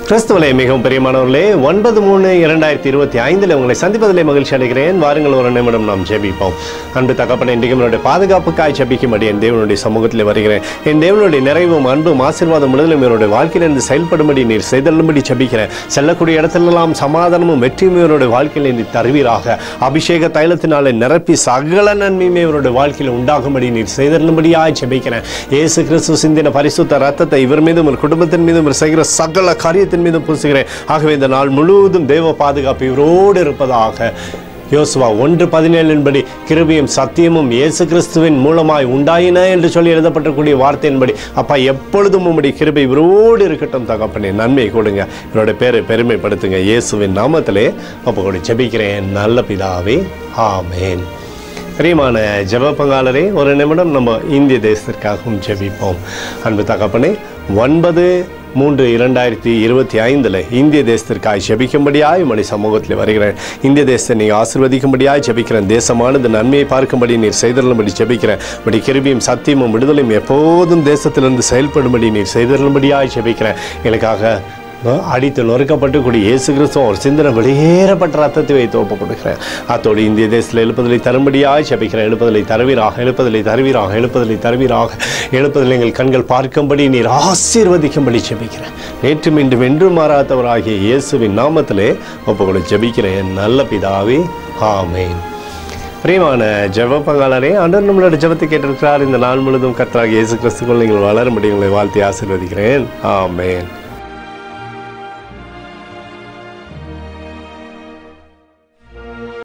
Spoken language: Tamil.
கிறிஸ்துவிலே மிகவும் பிரியமானவர்களே, 9/3/2025 உங்களை சந்திப்பதிலே மகிழ்ச்சி அடைகிறேன். வாருங்கள், ஒரு நிமிடம் நாம் ஜெபிப்போம். அன்பு தகப்பனே, இன்றைக்கு என்னுடைய பாதுகாப்புக்காய் ஜெபிக்கும்படி என் தேவனுடைய சமூகத்தில் வருகிறேன். என் தேவனுடைய நிறைவும் அன்பும் ஆசீர்வாதம் முழுவதும் என்னுடைய வாழ்க்கையிலிருந்து செயல்படும்படி நீர் செய்தள்ளும்படி ஜெபிக்கிறேன். செல்லக்கூடிய இடத்திலெல்லாம் சமாதானமும் வெற்றியும் இவருடைய வாழ்க்கையில் நீர் தருவீராக. அபிஷேக தைலத்தினாலே நிரப்பி சகல நன்மையுமே இவருடைய வாழ்க்கையில் உண்டாகும்படி நீர் செய்தள்ளும்படியாய் ஜெபிக்கிறேன். இயேசு கிறிஸ்து சிந்தின பரிசுத்த ரத்தத்தை இவர் மீதும் ஒரு குடும்பத்தின் மீதும் செய்கிற சகல காரியத்தை மீது பூசுகிறேன். ஆகவே இந்த நாள் முழுவதும் தேவ பாதுகாப்பு இவரோடு இருப்பதாக. யோசுவா 1:17 கிருபையும் சத்தியமும் இயேசு கிறிஸ்துவின் மூலமாய் உண்டாயின என்று சொல்லி எழுதப்பட்டிருக்கூடிய வார்த்தையின்படி அப்பா எப்பொழுதும் உம்முடைய கிருபை இவரோடு இருக்கட்டும் தகப்பனே. நன்மை கொடுங்க, இவருடைய பேரை பெருமைப்படுத்துங்க. இயேசுவின் நாமத்திலே அப்போ ஜெபிக்கிறேன் நல்ல பிதாவே, ஆமேன். பிரியமான ஜெப பங்காளரே, ஒரு நிமிடம் நம்ம இந்திய தேசத்திற்காகவும் ஜெபிப்போம். அன்பு தகப்பனே, 9/3/2025 இந்திய தேசத்திற்காக ஜெபிக்கும்படியாய் உம்முடைய சமூகத்தில் வருகிறேன். இந்திய தேசத்தை நீங்கள் ஆசீர்வதிக்கும்படியாய் ஜெபிக்கிறேன். தேசமானது நன்மையை பார்க்கும்படி நீர் செய்தருளும்படி ஜெபிக்கிறேன். உம்முடைய கிருபையும் சத்தியமும் விடுதலையும் எப்போதும் தேசத்திலிருந்து செயல்படும்படி நீர் செய்தருளும்படியாய் ஜெபிக்கிறேன். எனக்காக அடித்து நொறுக்கப்பட்டு கூடிய இயேசு கிறிஸ்துவ ஒரு சிந்தனை வெளியேறப்பட்ட ரத்தத்தை வைத்து ஒப்புக் கொடுக்கிறேன். அத்தோடு இந்திய தேசத்தில் எழுப்புதலை தரும்படியாய் ஜெபிக்கிறேன். எழுப்புதலை தருவீராக, எழுப்புதலை தருவீராக, எழுப்புதலை தருவீராக. எழுப்புதலை எங்கள் கண்கள் பார்க்கும்படி நீர் ஆசீர்வதிக்கும்படி ஜெபிக்கிறேன். நேற்று மீண்டும் என்று மாறாதவராகிய இயேசுவின் நாமத்திலே ஒப்புக் ஜெபிக்கிறேன் நல்ல பிதாவே, ஆமேன். பிரியமான ஜெப பங்காளரே, ஆண்டவர் நம்மளோட ஜெபத்தை கேட்டிருக்கிறார். இந்த நாள் முழுவதும் கர்த்தராகிய இயேசு கிறிஸ்துக்குள் நீங்கள் வளரும்படி உங்களை வாழ்த்தி ஆசீர்வதிக்கிறேன். ஆமேன்.